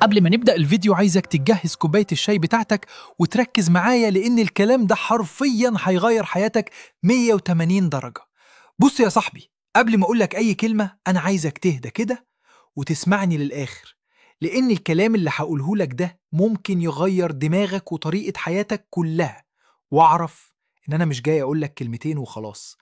قبل ما نبدأ الفيديو عايزك تجهز كوباية الشاي بتاعتك وتركز معايا لأن الكلام ده حرفياً هيغير حياتك 180 درجة. بص يا صاحبي، قبل ما أقولك أي كلمة أنا عايزك تهدى كده وتسمعني للآخر، لأن الكلام اللي هقوله لك ده ممكن يغير دماغك وطريقة حياتك كلها. واعرف إن أنا مش جاي أقولك كلمتين وخلاص،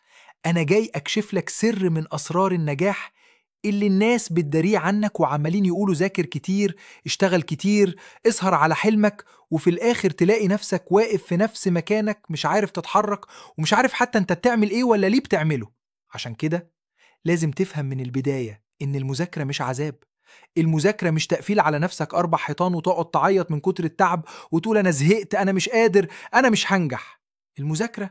أنا جاي أكشف لك سر من أسرار النجاح اللي الناس بتداريه عنك وعمالين يقولوا ذاكر كتير، اشتغل كتير، اسهر على حلمك، وفي الآخر تلاقي نفسك واقف في نفس مكانك مش عارف تتحرك ومش عارف حتى انت بتعمل ايه ولا ليه بتعمله. عشان كده لازم تفهم من البداية إن المذاكرة مش عذاب، المذاكرة مش تقفيل على نفسك 4 حيطان وتقعد تعيط من كتر التعب وتقول أنا زهقت، أنا مش قادر، أنا مش هنجح. المذاكرة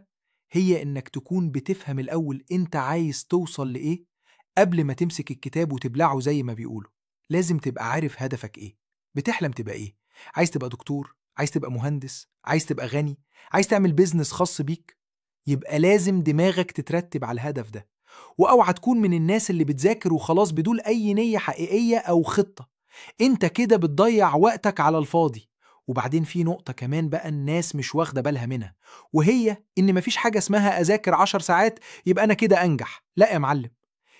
هي إنك تكون بتفهم الأول أنت عايز توصل لإيه قبل ما تمسك الكتاب وتبلعه زي ما بيقولوا. لازم تبقى عارف هدفك إيه، بتحلم تبقى إيه، عايز تبقى دكتور، عايز تبقى مهندس، عايز تبقى غني، عايز تعمل بيزنس خاص بيك. يبقى لازم دماغك تترتب على الهدف ده، واوعى تكون من الناس اللي بتذاكر وخلاص بدون اي نية حقيقية او خطة. انت كده بتضيع وقتك على الفاضي. وبعدين في نقطة كمان بقى الناس مش واخدة بالها منها، وهي ان مفيش حاجة اسمها اذاكر 10 ساعات يبقى انا كده انجح. لا يا معلم،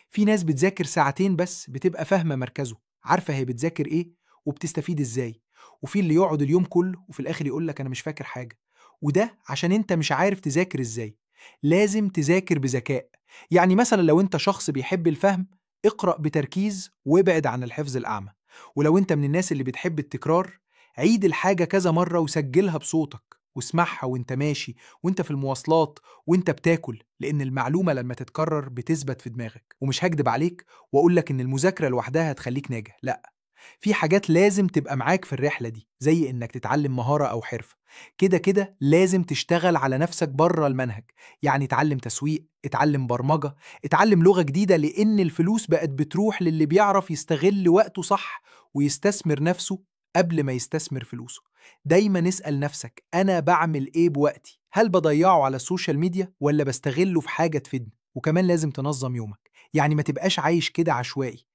في ناس بتذاكر ساعتين بس بتبقى فاهمة مركزه، عارفة هي بتذاكر ايه وبتستفيد ازاي. وفي اللي يقعد اليوم كله وفي الاخر يقولك انا مش فاكر حاجة، وده عشان انت مش عارف تذاكر ازاي. لازم تذاكر بذكاء. يعني مثلا لو انت شخص بيحب الفهم، اقرأ بتركيز وابعد عن الحفظ الأعمى. ولو انت من الناس اللي بتحب التكرار، عيد الحاجة كذا مرة وسجلها بصوتك واسمعها وانت ماشي وانت في المواصلات وانت بتاكل، لأن المعلومة لما تتكرر بتثبت في دماغك. ومش هكدب عليك وأقولك إن المذاكرة لوحدها هتخليك ناجح، لأ، في حاجات لازم تبقى معاك في الرحلة دي، زي إنك تتعلم مهارة أو حرفة. كده كده لازم تشتغل على نفسك بره المنهج، يعني اتعلم تسويق، اتعلم برمجة، اتعلم لغة جديدة، لأن الفلوس بقت بتروح للي بيعرف يستغل وقته صح ويستثمر نفسه قبل ما يستثمر فلوسه. دايما اسأل نفسك أنا بعمل إيه بوقتي؟ هل بضيعه على السوشيال ميديا ولا بستغله في حاجة تفيدني؟ وكمان لازم تنظم يومك، يعني ما تبقاش عايش كده عشوائي.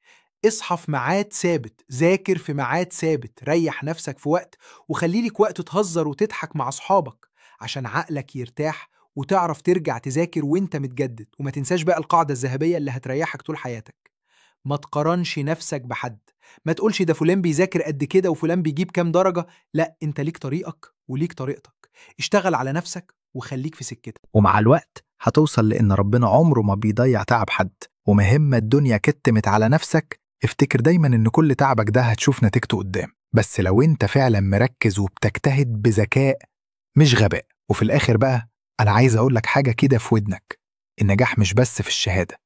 اصحى في ميعاد ثابت، ذاكر في ميعاد ثابت، ريح نفسك في وقت، وخلي لك وقت تهزر وتضحك مع أصحابك عشان عقلك يرتاح وتعرف ترجع تذاكر وانت متجدد. وما تنساش بقى القاعدة الذهبية اللي هتريحك طول حياتك: ما تقارنش نفسك بحد. ما تقولش ده فلان بيذاكر قد كده وفلان بيجيب كام درجة، لا، انت ليك طريقك وليك طريقتك. اشتغل على نفسك وخليك في سكتك، ومع الوقت هتوصل لأن ربنا عمره ما بيضيع تعب حد. ومهما الدنيا كتمت على نفسك، افتكر دايما ان كل تعبك ده هتشوف نتيجته قدام، بس لو انت فعلا مركز وبتجتهد بذكاء مش غباء. وفي الاخر بقى انا عايز اقولك حاجة كده في ودنك: النجاح مش بس في الشهادة،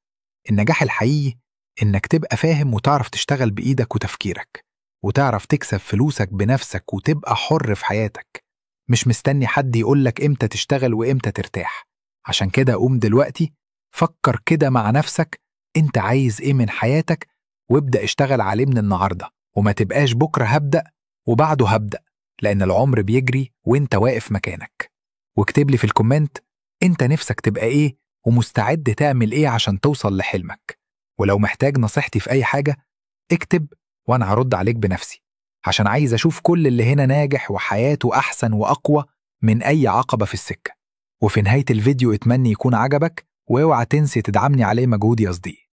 النجاح الحقيقي انك تبقى فاهم وتعرف تشتغل بايدك وتفكيرك، وتعرف تكسب فلوسك بنفسك وتبقى حر في حياتك، مش مستني حد يقولك امتى تشتغل وامتى ترتاح. عشان كده قوم دلوقتي فكر كده مع نفسك انت عايز ايه من حياتك، وابدأ اشتغل عليه من النهاردة، وما تبقاش بكرة هبدأ وبعده هبدأ، لأن العمر بيجري وانت واقف مكانك. واكتب لي في الكومنت انت نفسك تبقى ايه ومستعد تعمل ايه عشان توصل لحلمك. ولو محتاج نصيحتي في أي حاجة اكتب وأنا هرد عليك بنفسي، عشان عايز أشوف كل اللي هنا ناجح وحياته أحسن وأقوى من أي عقبة في السكة. وفي نهاية الفيديو اتمنى يكون عجبك، واوعى تنسي تدعمني عليه مجهود يا صديقي.